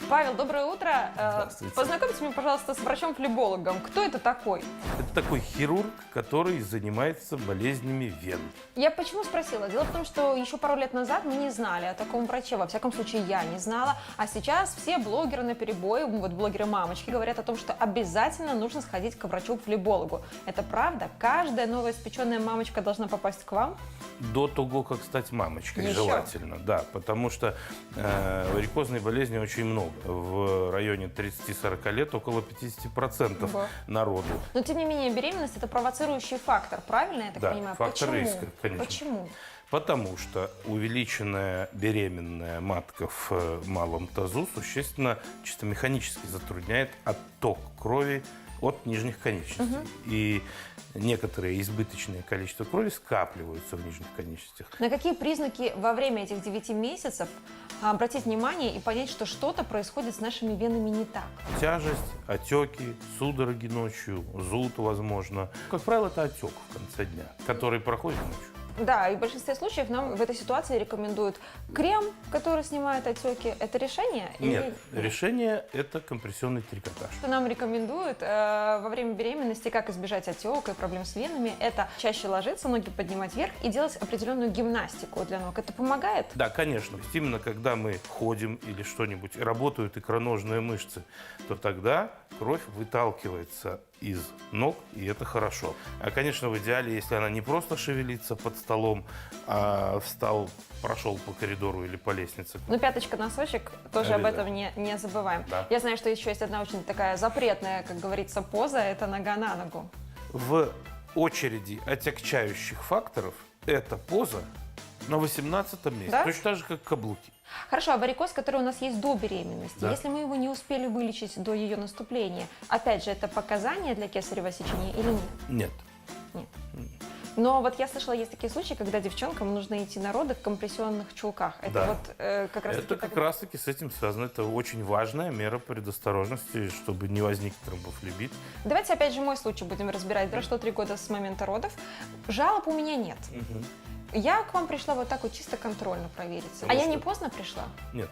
Павел, доброе утро. Здравствуйте. Познакомьте меня, пожалуйста, с врачом-флебологом. Кто это такой? Это такой хирург, который занимается болезнями вен. Я почему спросила? Дело в том, что еще пару лет назад мы не знали о таком враче. Во всяком случае, я не знала. А сейчас все блогеры наперебой, вот блогеры-мамочки, говорят о том, что обязательно нужно сходить к врачу-флебологу. Это правда? Каждая новоиспеченная мамочка должна попасть к вам? До того, как стать мамочкой, Еще? желательно. Да, потому что варикозной болезни очень много. В районе 30-40 лет около 50% Ого. народу. Но, тем не менее, беременность – это провоцирующий фактор, правильно я так Да, понимаю? фактор Почему? риска, конечно. Почему? Потому что увеличенная беременная матка в малом тазу существенно, чисто механически затрудняет отток крови от нижних конечностей. И некоторое избыточное количество крови скапливаются в нижних конечностях. На какие признаки во время этих 9 месяцев обратить внимание и понять, что что-то происходит с нашими венами не так? Тяжесть, отеки, судороги ночью, зуд, возможно. Как правило, это отек в конце дня, который проходит ночью. Да, и в большинстве случаев нам в этой ситуации рекомендуют крем, который снимает отеки. Это решение? Нет, решение – это компрессионный трикотаж. Что нам рекомендуют во время беременности, как избежать отека и проблем с венами, это чаще ложиться, ноги поднимать вверх и делать определенную гимнастику для ног. Это помогает? Да, конечно. То есть именно когда мы ходим или что-нибудь, и работают икроножные мышцы, то тогда кровь выталкивается из ног, и это хорошо. А, конечно, в идеале, если она не просто шевелится под столом, а встал, прошел по коридору или по лестнице. Ну, пяточка-носочек, тоже об этом Обязательно. не забываем. Да. Я знаю, что еще есть одна очень такая запретная, как говорится, поза, это нога на ногу. В очереди отягчающих факторов эта поза на 18-м месте. Да? Точно так же, как каблуки. Хорошо, а варикоз, который у нас есть до беременности, Да. если мы его не успели вылечить до ее наступления, опять же, это показания для кесарево сечения или нет? Нет. Нет. Но вот я слышала, есть такие случаи, когда девчонкам нужно идти на роды в компрессионных чулках. Это Да. вот как раз Это как раз-таки с этим связано. Это очень важная мера предосторожности, чтобы не возник тромбофлебит. Давайте опять же мой случай будем разбирать. Прошло 3 года с момента родов. Жалоб у меня нет. Я к вам пришла вот так вот чисто контрольно провериться. А я не поздно пришла? Нет.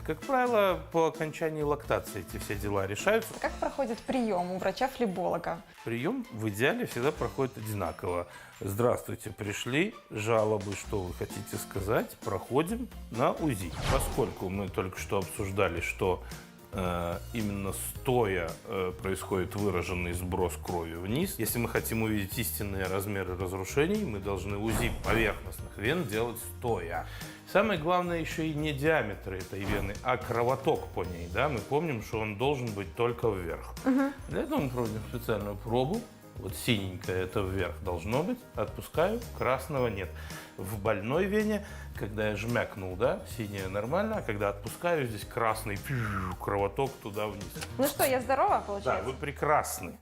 Как правило, по окончании лактации эти все дела решаются. Как проходит прием у врача-флеболога? Прием в идеале всегда проходит одинаково. Здравствуйте, пришли, жалобы, что вы хотите сказать, проходим на УЗИ. Поскольку мы только что обсуждали, что именно стоя происходит выраженный сброс крови вниз. Если мы хотим увидеть истинные размеры разрушений, мы должны УЗИ поверхностных вен делать стоя. Самое главное еще и не диаметр этой вены, а кровоток по ней. Да? Мы помним, что он должен быть только вверх. Для этого мы проводим специальную пробу. Вот синенькое это вверх должно быть. Отпускаю, красного нет. В больной вене, когда я жмякнул, да, синее нормально, а когда отпускаю, здесь красный кровоток туда вниз. Ну что, я здорова, Да, получается? вы прекрасны.